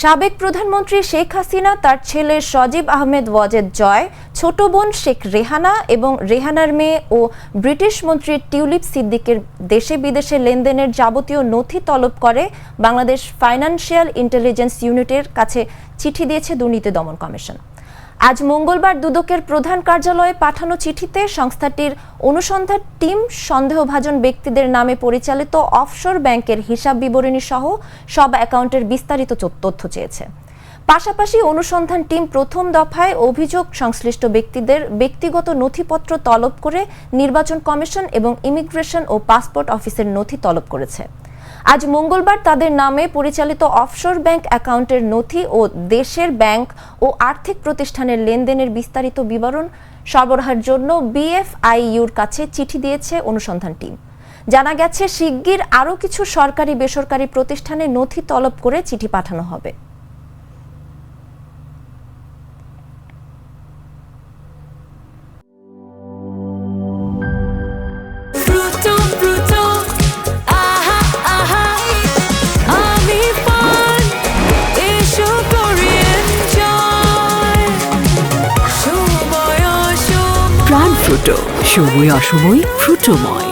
সাবেক প্রধানমন্ত্রী শেখ হাসিনা তার ছেলে সজীব আহমেদ ওয়াজেদ জয়, ছোট বোন শেখ রেহানা এবং রেহানার মেয়ে ও ব্রিটিশ মন্ত্রী টিউলিপ সিদ্দিকের দেশে বিদেশে লেনদেনের যাবতীয় নথি তলব করে বাংলাদেশ ফাইন্যান্সিয়াল ইন্টেলিজেন্স ইউনিটের কাছে চিঠি দিয়েছে দুর্নীতি দমন কমিশন। আজ মঙ্গলবার দুদকের প্রধান কার্যালয়ে পাঠানো চিঠিতে সংস্থাটির অনুসন্ধান টিম সন্দেহভাজন ব্যক্তিদের নামে পরিচালিত অফশোর ব্যাংকের হিসাব বিবরণী সহ সব অ্যাকাউন্টের বিস্তারিত তথ্য চেয়েছে। পাশাপাশি অনুসন্ধান টিম প্রথম দফায় অভিযোগ সংশ্লিষ্ট ব্যক্তিদের ব্যক্তিগত নথিপত্র তলব করে নির্বাচন কমিশন এবং ইমিগ্রেশন ও পাসপোর্ট অফিসের নথি তলব করেছে। আজ মঙ্গলবার তাদের নামে পরিচালিত অফশোর ব্যাংক অ্যাকাউন্টের নথি ও দেশের ব্যাংক ও আর্থিক প্রতিষ্ঠানের লেনদেনের বিস্তারিত বিবরণ সরবরাহের জন্য বিএফআইইউর কাছে চিঠি দিয়েছে অনুসন্ধান টিম। জানা গেছে, শিগগির আরও কিছু সরকারি বেসরকারি প্রতিষ্ঠানে নথি তলব করে চিঠি পাঠানো হবে। প্রাণ ফ্রুটো, সময় অসময় ফ্রুটোময়।